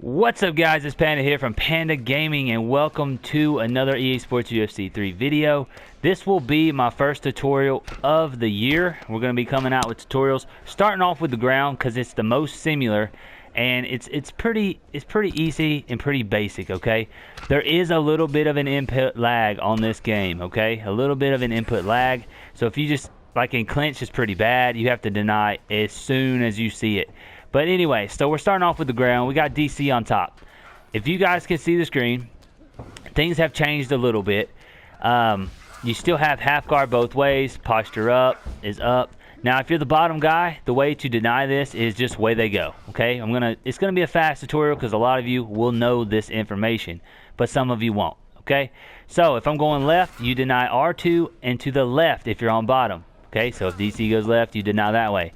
What's up, guys? It's Panda here from Panda Gaming, and welcome to another EA Sports UFC 3 video. This will be my first tutorial of the year. We're going to be coming out with tutorials, starting off with the ground because it's the most similar, and it's pretty easy and pretty basic. Okay, there is a little bit of an input lag on this game. Okay, a little bit of an input lag. So if you just like in clinch, is pretty bad. You have to deny as soon as you see it. But anyway, so we're starting off with the ground. We got DC on top. If you guys can see the screen, things have changed a little bit. You still have half guard both ways. Posture up is up. Now, if you're the bottom guy, the way to deny this is just way they go. Okay, it's gonna be a fast tutorial because a lot of you will know this information, but some of you won't. Okay, so if I'm going left, you deny R2 and to the left if you're on bottom. Okay, so if DC goes left, you deny that way.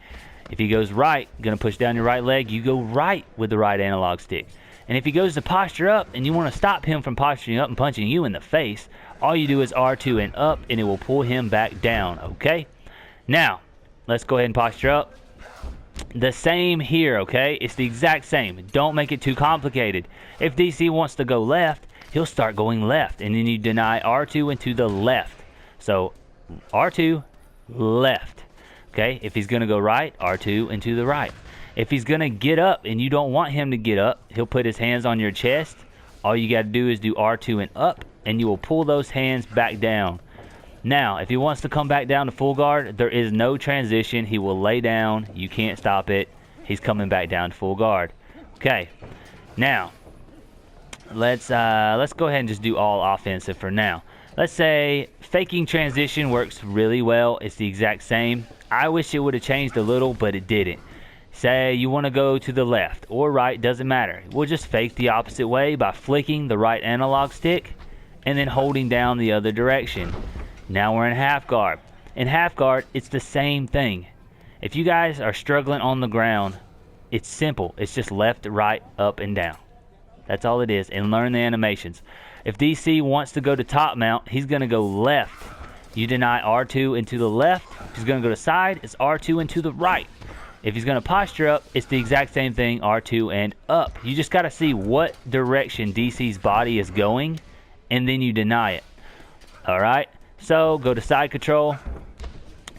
If he goes right, gonna push down your right leg, you go right with the right analog stick. And if he goes to posture up and you want to stop him from posturing up and punching you in the face, all you do is R2 and up, and it will pull him back down. Okay, now let's go ahead and posture up. The same here. Okay, it's the exact same. Don't make it too complicated. If DC wants to go left, he'll start going left, and then you deny R2 and to the left. So R2 left. Okay, if he's going to go right, R2 and to the right. If he's going to get up and you don't want him to get up, he'll put his hands on your chest. All you got to do is do R2 and up, and you will pull those hands back down. Now, if he wants to come back down to full guard, there is no transition. He will lay down. You can't stop it. He's coming back down to full guard. Okay, now let's go ahead and just do all offensive for now. Let's say faking transition works really well. It's the exact same. I wish it would have changed a little, but it didn't. Say you want to go to the left or right, doesn't matter. We'll just fake the opposite way by flicking the right analog stick and then holding down the other direction. Now we're in half guard. In half guard, it's the same thing. If you guys are struggling on the ground, it's simple. It's just left, right, up, and down. That's all it is. And learn the animations. If DC wants to go to top mount, he's going to go left. You deny R2 and to the left. If he's going to go to side, it's R2 and to the right. If he's going to posture up, it's the exact same thing, R2 and up. You just got to see what direction DC's body is going, and then you deny it. All right? So go to side control.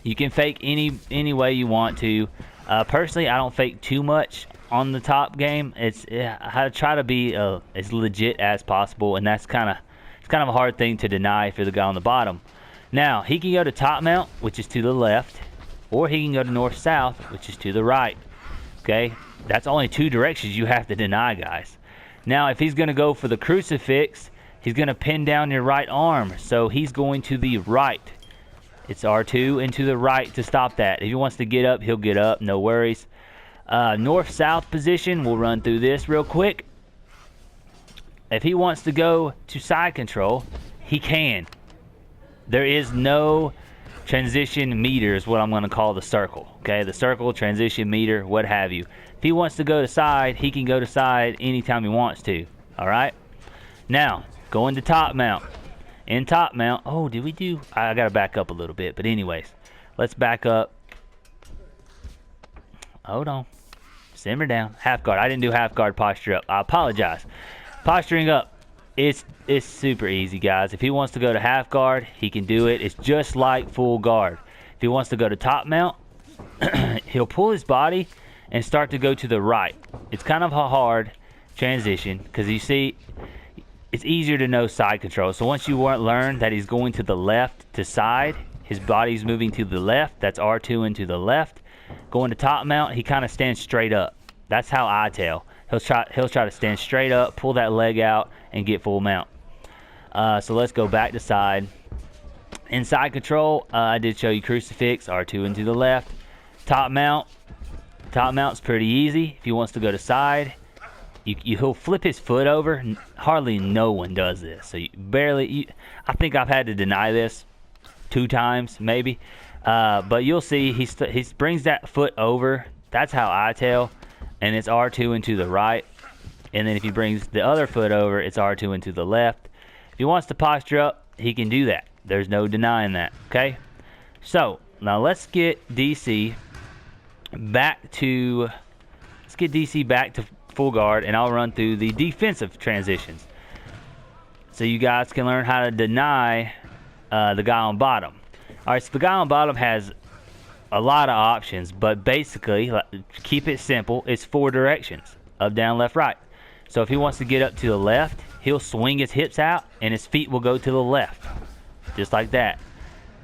You can fake any way you want to. Personally, I don't fake too much on the top game. I try to be as legit as possible, and it's kind of a hard thing to deny if you're the guy on the bottom. Now, he can go to top mount, which is to the left, or he can go to north-south, which is to the right. Okay? That's only two directions you have to deny, guys. Now, if he's going to go for the crucifix, he's going to pin down your right arm, so he's going to the right. It's R2 and to the right to stop that. If he wants to get up, he'll get up, no worries. North-south position, we'll run through this real quick. If he wants to go to side control, he can. There is no transition meter is what I'm going to call the circle. Okay, the circle, transition meter, what have you. If he wants to go to side, he can go to side anytime he wants to. All right. Now, going to top mount. In top mount, oh, did we do? I got to back up a little bit. But anyways, let's back up. Hold on. Simmer down. Half guard. I didn't do half guard posture up. I apologize. Posturing up. It's super easy, guys. If he wants to go to half guard, he can do it. It's just like full guard. If he wants to go to top mount, he'll pull his body and start to go to the right. It's kind of a hard transition because you see, it's easier to know side control. So once you learn that he's going to the left to side, his body's moving to the left. That's R2 and to the left. Going to top mount, he kind of stands straight up. That's how I tell. He'll try to stand straight up, pull that leg out, and get full mount. So let's go back to side. In side control, I did show you crucifix, R2 and to the left. Top mount's pretty easy. If he wants to go to side, he'll flip his foot over. Hardly no one does this. So I think I've had to deny this 2 times maybe. But you'll see he brings that foot over. That's how I tell. And it's R2 and to the right. And then if he brings the other foot over, it's R2 and to the left. If he wants to posture up, he can do that. There's no denying that. Okay? So, now let's get DC back to full guard, and I'll run through the defensive transitions, so you guys can learn how to deny the guy on bottom. All right, so the guy on bottom has a lot of options, but basically, keep it simple. It's 4 directions: up, down, left, right. So if he wants to get up to the left, he'll swing his hips out, and his feet will go to the left, just like that.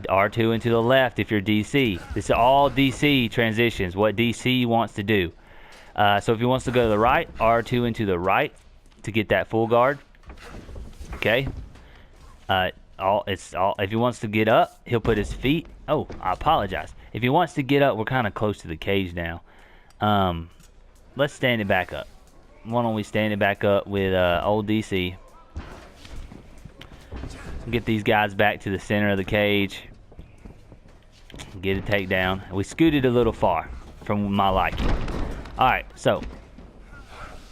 R2 into the left if you're DC. This is all DC transitions, what DC wants to do. So if he wants to go to the right, R2 into the right to get that full guard. Okay. If he wants to get up, he'll put his feet. Oh, I apologize. If he wants to get up, we're kind of close to the cage now. Let's stand it back up. Why don't we stand it back up with old DC? Get these guys back to the center of the cage. Get a takedown. We scooted a little far from my liking. Alright, so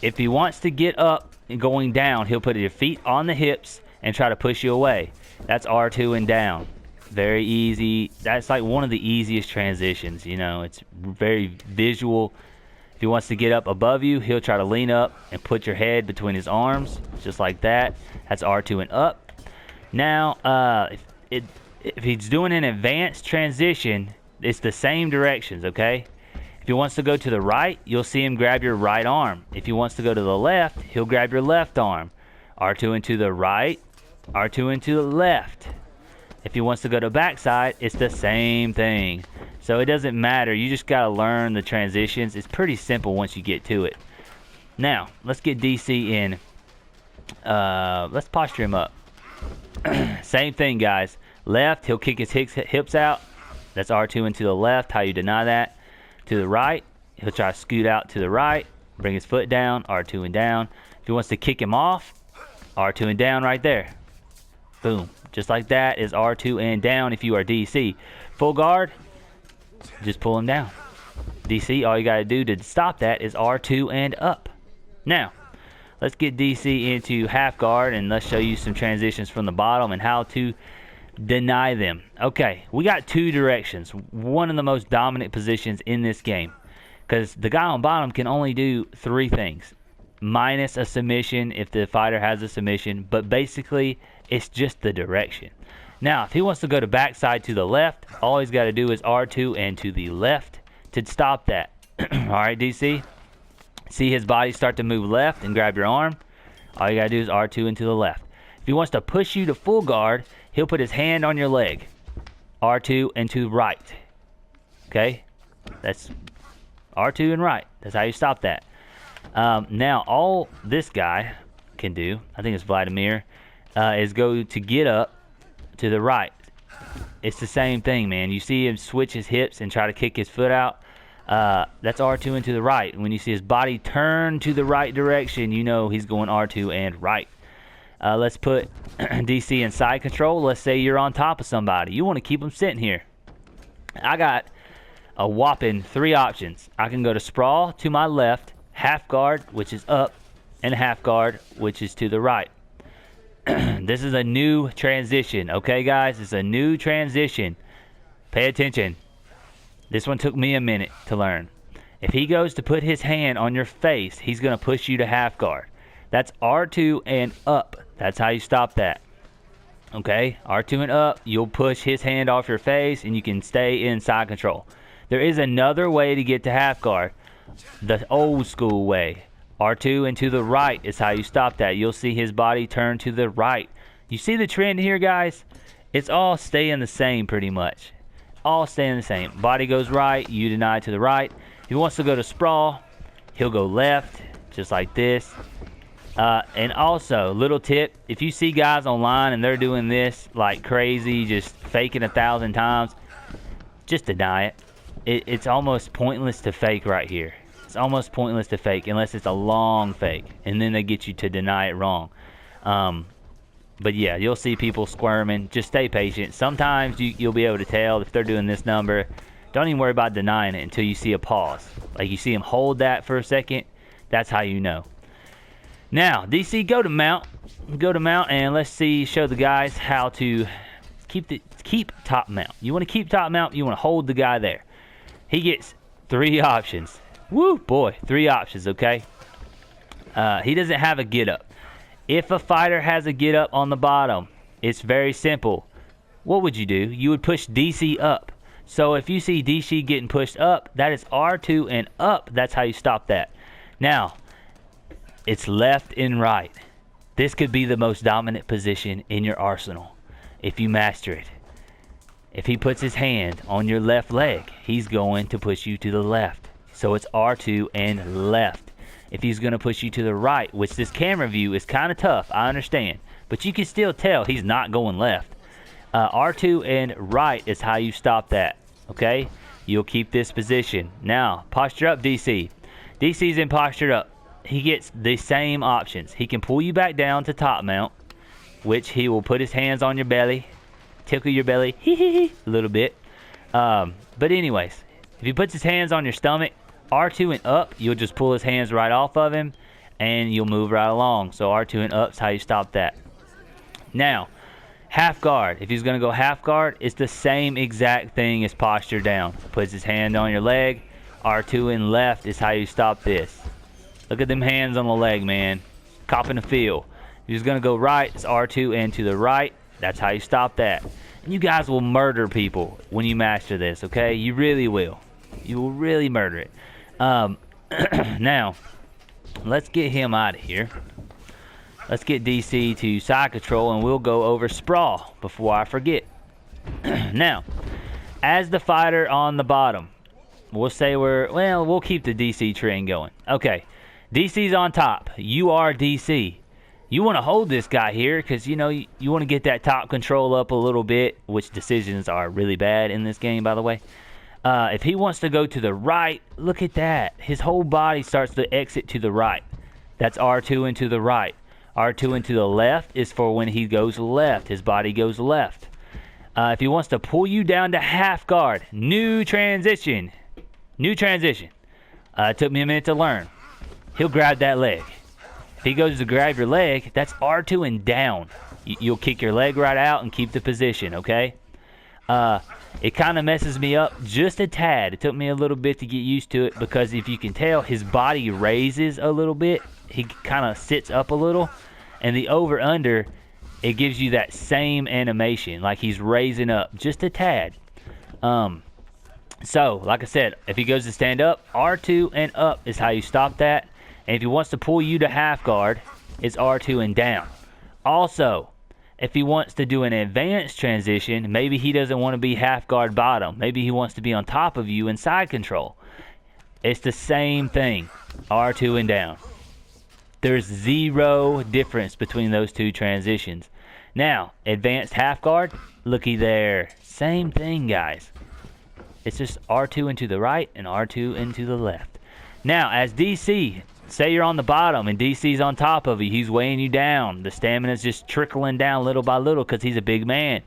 if he wants to get up and going down, he'll put your feet on the hips and try to push you away. That's R2 and down. Very easy. That's like one of the easiest transitions, you know. It's very visual. If he wants to get up above you, he'll try to lean up and put your head between his arms, just like that. That's R2 and up. Now, if he's doing an advanced transition, it's the same directions, okay? If he wants to go to the right, you'll see him grab your right arm. If he wants to go to the left, he'll grab your left arm. R2 into the right, R2 into the left. If he wants to go to backside, it's the same thing. So it doesn't matter. You just got to learn the transitions. It's pretty simple once you get to it. Now, let's get DC in. Let's posture him up. Same thing, guys. Left, he'll kick his hips out. That's R2 into the left. How you deny that? To the right, he'll try to scoot out to the right. Bring his foot down. R2 and down. If he wants to kick him off, R2 and down right there. Boom. Just like that is R2 and down if you are DC. Full guard, just pull him down. DC, all you got to do to stop that is R2 and up. Now, let's get DC into half guard, and let's show you some transitions from the bottom and how to deny them. Okay, we got 2 directions. One of the most dominant positions in this game, because the guy on bottom can only do 3 things. Minus a submission if the fighter has a submission, but basically it's just the direction. Now, if he wants to go to backside to the left, all he's got to do is R2 and to the left to stop that. Alright, DC? See his body start to move left and grab your arm? All you got to do is R2 and to the left. If he wants to push you to full guard, he'll put his hand on your leg. R2 and to right. Okay? That's R2 and right. That's how you stop that. Now, all this guy can do, I think it's Vladimir, is go to get up to the right. It's the same thing, man. You see him switch his hips and try to kick his foot out. That's R2 and to the right. When you see his body turn to the right direction, you know he's going R2 and right. Let's put DC in side control. Let's say you're on top of somebody. You want to keep them sitting here. I got a whopping 3 options. I can go to sprawl to my left, half guard, which is up, and half guard, which is to the right. This is a new transition, okay, guys? It's a new transition. Pay attention. This one took me a minute to learn. If he goes to put his hand on your face, he's going to push you to half guard. That's R2 and up. That's how you stop that. Okay? R2 and up, you'll push his hand off your face, and you can stay in side control. There is another way to get to half guard. The old school way. R2 and to the right is how you stop that. You'll see his body turn to the right. You see the trend here, guys? It's all staying the same pretty much. All staying the same. Body goes right, you deny to the right. If he wants to go to sprawl, he'll go left, just like this. And also, little tip, if you see guys online and they're doing this like crazy, just faking 1,000 times, just deny it. It's almost pointless to fake right here. It's almost pointless to fake unless it's a long fake, and then they get you to deny it wrong. But yeah, you'll see people squirming. Just stay patient. Sometimes you'll be able to tell if they're doing this number. Don't even worry about denying it until you see a pause. Like you see them hold that for a second. That's how you know. Now, DC, go to mount. Go to mount, and let's show the guys how to keep top mount. You want to keep top mount, you want to hold the guy there. He gets 3 options. Woo, boy, 3 options, okay? He doesn't have a get up. If a fighter has a get up on the bottom, it's very simple. What would you do? You would push DC up. So if you see DC getting pushed up, that is R2 and up. That's how you stop that. Now, it's left and right. This could be the most dominant position in your arsenal if you master it. If he puts his hand on your left leg, he's going to push you to the left. So it's R2 and left. If he's going to push you to the right, which this camera view is kind of tough, I understand. But you can still tell he's not going left. R2 and right is how you stop that, okay? You'll keep this position. Now, posture up DC. DC's in posture up. He gets the same options. He can pull you back down to top mount, which he will put his hands on your belly, tickle your belly, a little bit. But anyways, if he puts his hands on your stomach, R2 and up, you'll just pull his hands right off of him, and you'll move right along. So R2 and up is how you stop that. Now, half guard. If he's going to go half guard, it's the same exact thing as posture down. Puts his hand on your leg. R2 and left is how you stop this. Look at them hands on the leg, man. Copping the feel. If he's going to go right, it's R2 and to the right. That's how you stop that. And you guys will murder people when you master this, okay? You really will. You will really murder it. Now, let's get him out of here. Let's get DC to side control, and we'll go over sprawl before I forget. Now, as the fighter on the bottom, we'll say we'll keep the DC trend going. Okay, DC's on top. You are DC. You want to hold this guy here because, you know, you want to get that top control up a little bit, which decisions are really bad in this game, by the way. If he wants to go to the right, look at that. His whole body starts to exit to the right. That's R2 and to the right. R2 and to the left is for when he goes left. His body goes left. If he wants to pull you down to half guard, new transition. New transition. It took me a minute to learn. He'll grab that leg. If he goes to grab your leg, that's R2 and down. You'll kick your leg right out and keep the position, okay? It kind of messes me up just a tad. It took me a little bit to get used to it because if you can tell, his body raises a little bit. He kind of sits up a little. And the over-under, it gives you that same animation, like he's raising up just a tad. So, like I said, if he goes to stand up, R2 and up is how you stop that. And if he wants to pull you to half guard, it's R2 and down. Also, if he wants to do an advanced transition, maybe he doesn't want to be half guard bottom. Maybe he wants to be on top of you in side control. It's the same thing, R2 and down. There's zero difference between those two transitions. Now, advanced half guard, looky there. Same thing, guys. It's just R2 and to the right and R2 and to the left. Now, as DC, say you're on the bottom and DC's on top of you. He's weighing you down. The stamina's just trickling down little by little because he's a big man.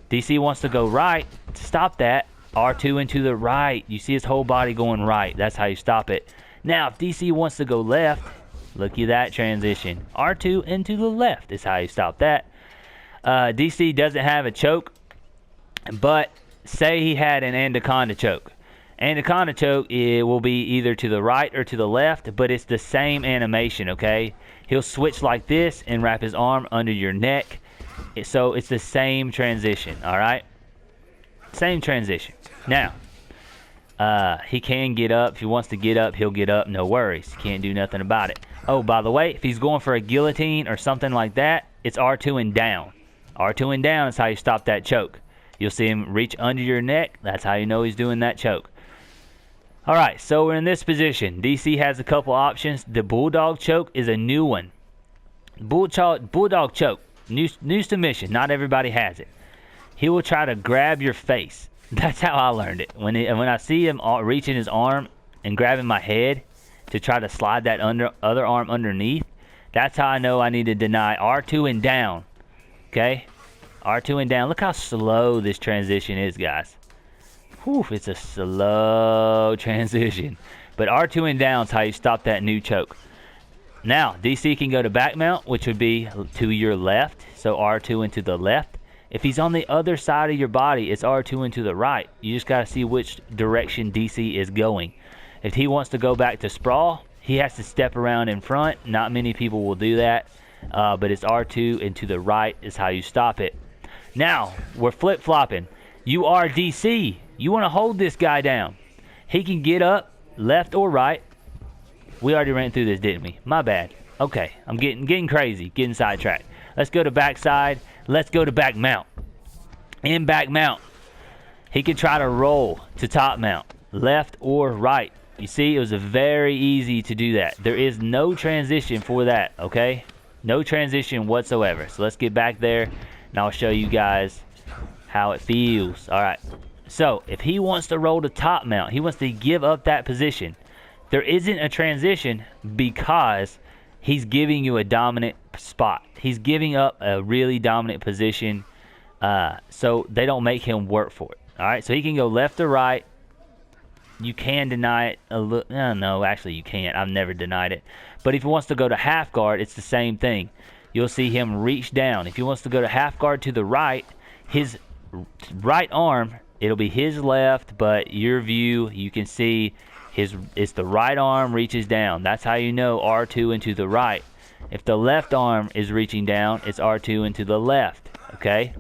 DC wants to go right. To stop that, R2 and to the right. You see his whole body going right. That's how you stop it. Now, if DC wants to go left, look at that transition. R2 and to the left is how you stop that. DC doesn't have a choke, but say he had an anaconda choke. Anaconda choke, it will be either to the right or to the left, but it's the same animation, okay? He'll switch like this and wrap his arm under your neck. So it's the same transition, all right? Same transition. Now, he can get up. If he wants to get up, he'll get up. No worries. Can't do nothing about it. Oh, by the way, if he's going for a guillotine or something like that, it's R2 and down. R2 and down is how you stop that choke. You'll see him reach under your neck. That's how you know he's doing that choke. All right, so we're in this position. DC has a couple options. The Bulldog choke is a new one. Bulldog choke, new submission. Not everybody has it. He will try to grab your face. That's how I learned it. When I see him reaching his arm and grabbing my head to try to slide that other arm underneath, that's how I know I need to deny R2 and down. Okay? R2 and down. Look how slow this transition is, guys. Whew, it's a slow transition. But R2 and down is how you stop that new choke. Now, DC can go to back mount, which would be to your left. So R2 and to the left. If he's on the other side of your body, it's R2 and to the right. You just got to see which direction DC is going. If he wants to go back to sprawl, he has to step around in front. Not many people will do that, but it's R2 and to the right is how you stop it. Now, we're flip-flopping. You are DC. You want to hold this guy down. He can get up, left or right. We already ran through this, didn't we? My bad. Okay, I'm getting crazy, getting sidetracked. Let's go to backside. Let's go to back mount. In back mount, he can try to roll to top mount, left or right. You see, it was very easy to do that. There is no transition for that, okay? No transition whatsoever. So let's get back there, and I'll show you guys how it feels. All right. So if he wants to roll to top mount, he wants to give up that position. There isn't a transition because he's giving you a dominant spot. He's giving up a really dominant position, so they don't make him work for it. All right, so he can go left or right. You can deny it a little. No, actually you can't. I've never denied it. But if he wants to go to half guard, it's the same thing. You'll see him reach down. If he wants to go to half guard to the right, his right arm, it'll be his left, but your view, you can see it's the right arm reaches down. That's how you know R2 and to the right. If the left arm is reaching down, it's R2 and to the left, okay?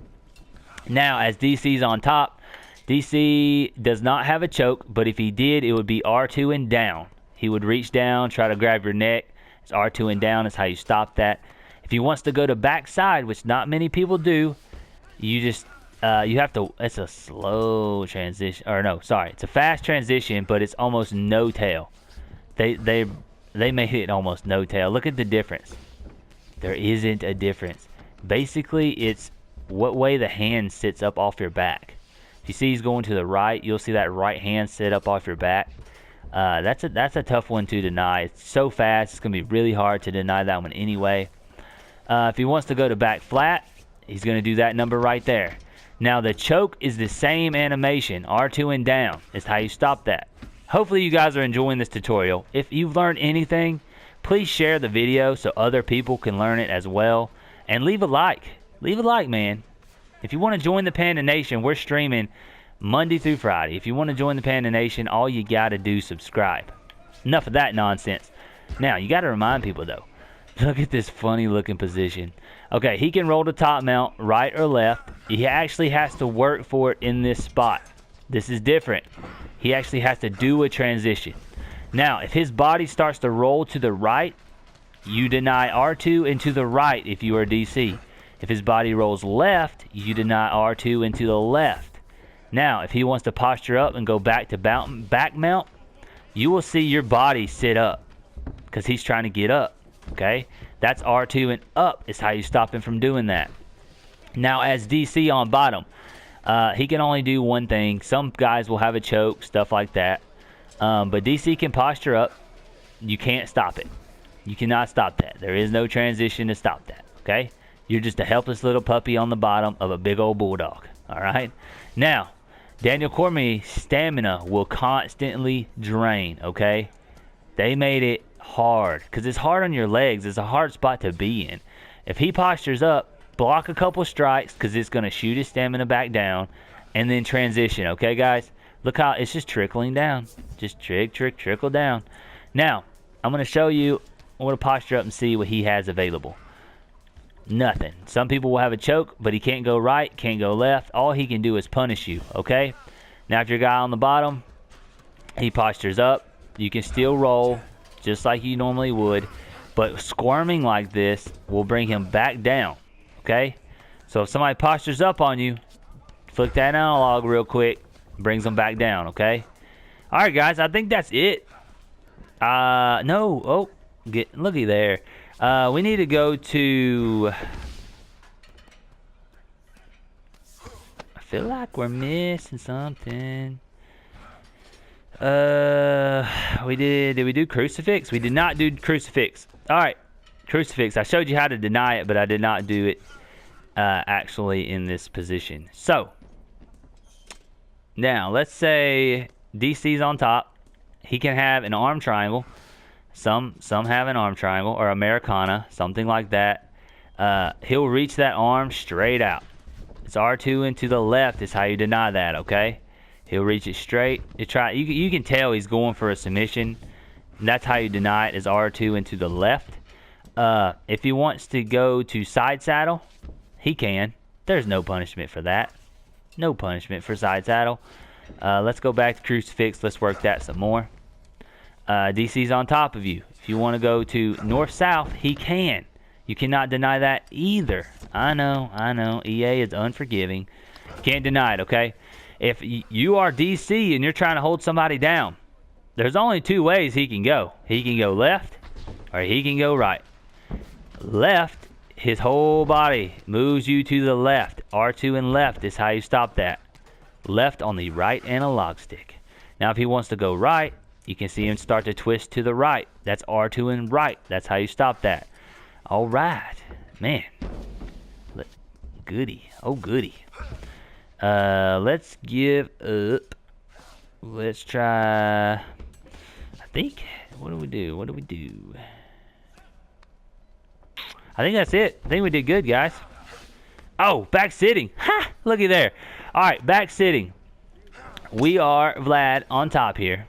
Now, as DC's on top, DC does not have a choke, but if he did, it would be R2 and down. He would reach down, try to grab your neck. It's R2 and down is how you stop that. If he wants to go to backside, which not many people do, you just you have to. It's a slow transition, or no, sorry, it's a fast transition, but it's almost no tail. They made it almost no tail. Look at the difference. There isn't a difference. Basically, it's what way the hand sits up off your back. If you see he's going to the right, you'll see that right hand sit up off your back. That's a tough one to deny. It's so fast, it's gonna be really hard to deny that one anyway. If he wants to go to back flat, he's gonna do that number right there. Now the choke is the same animation, R2 and down is how you stop that. Hopefully you guys are enjoying this tutorial. If you've learned anything, please share the video so other people can learn it as well. And leave a like. Leave a like, man. If you want to join the Panda Nation, we're streaming Monday through Friday. If you want to join the Panda Nation, all you got to do is subscribe. Enough of that nonsense. Now, you got to remind people, though. Look at this funny looking position. Okay, he can roll to top mount, right or left. He actually has to work for it in this spot. This is different. He actually has to do a transition. Now, if his body starts to roll to the right, you deny R2 and to the right if you are DC. If his body rolls left, you deny R2 and to the left. Now, if he wants to posture up and go back to back mount, you will see your body sit up because he's trying to get up. Okay, that's R2 and up is how you stop him from doing that. Now, as DC on bottom, he can only do one thing. Some guys will have a choke, stuff like that. But DC can posture up. You can't stop it. You cannot stop that. There is no transition to stop that. Okay, you're just a helpless little puppy on the bottom of a big old bulldog. All right. Now, Daniel Cormier's stamina will constantly drain. Okay, they made it hard because it's hard on your legs. It's a hard spot to be in. If he postures up, block a couple strikes because it's going to shoot his stamina back down, and then transition. Okay, guys, look how it's just trickling down. Just trickle down. Now, I'm going to show you. I want to posture up and see what he has available. Nothing. Some people will have a choke, but he can't go right, can't go left. All he can do is punish you. Okay. Now, if your guy on the bottom, he postures up, you can still roll just like you normally would, but squirming like this will bring him back down. Okay, so if somebody postures up on you, flick that analog real quick, brings them back down. Okay, all right, guys, I think that's it. Looky there. We need to go to. I feel like we're missing something. Did we do Crucifix? We did not do Crucifix. All right, Crucifix. I showed you how to deny it, but I did not do it actually in this position. So now let's say DC's on top. He can have an arm triangle. Some have an arm triangle or Americana, something like that. He'll reach that arm straight out. It's R2 and to the left is how you deny that. Okay. He'll reach it straight. You can tell he's going for a submission. That's how you deny it, is R2 and to the left. If he wants to go to side saddle, he can. There's no punishment for that. No punishment for side saddle. Let's go back to Crucifix. Let's work that some more. DC's on top of you. If you want to go to north-south, he can. You cannot deny that either. I know. EA is unforgiving. Can't deny it, okay? If you are DC and you're trying to hold somebody down, there's only two ways he can go. He can go left or he can go right. Left, his whole body moves you to the left. R2 and left is how you stop that. Left on the right analog stick. Now if he wants to go right, you can see him start to twist to the right. That's R2 and right. That's how you stop that. All right. Man. Goody. Oh, goody. Let's give up. Let's try. I think. What do we do? I think that's it. I think we did good, guys. Oh, back sitting. Ha! Looky there. All right, back sitting. We are Vlad on top here.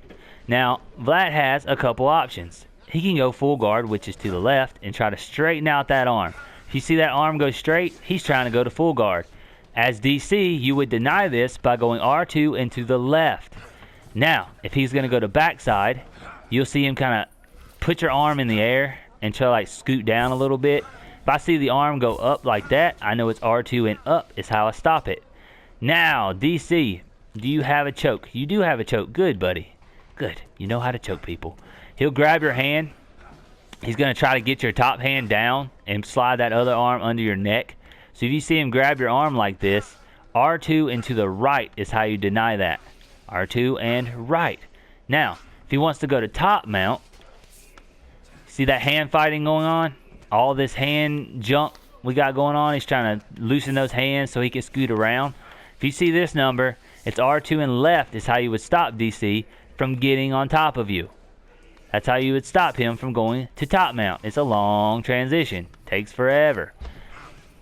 Now, Vlad has a couple options. He can go full guard, which is to the left, and try to straighten out that arm. If you see that arm go straight, he's trying to go to full guard. As DC, you would deny this by going R2 and to the left. Now, if he's going to go to backside, you'll see him kind of put your arm in the air and try to like scoot down a little bit. If I see the arm go up like that, I know it's R2 and up is how I stop it. Now, DC, do you have a choke? You do have a choke. Good, buddy. Good. You know how to choke people. He'll grab your hand. He's going to try to get your top hand down and slide that other arm under your neck. So if you see him grab your arm like this, R2 and to the right is how you deny that. R2 and right. Now, if he wants to go to top mount, see that hand fighting going on? All this hand junk we got going on. He's trying to loosen those hands so he can scoot around. If you see this number, it's R2 and left is how you would stop DC from getting on top of you. That's how you would stop him from going to top mount. It's a long transition. Takes forever.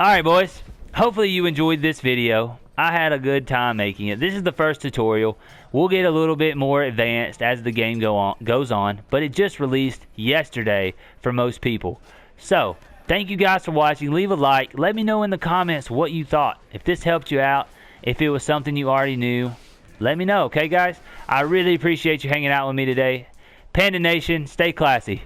Alright, boys. Hopefully you enjoyed this video. I had a good time making it. This is the first tutorial. We'll get a little bit more advanced as the game goes on, but it just released yesterday for most people. So, thank you guys for watching. Leave a like. Let me know in the comments what you thought. If this helped you out, if it was something you already knew, let me know, okay, guys? I really appreciate you hanging out with me today. Panda Nation, stay classy.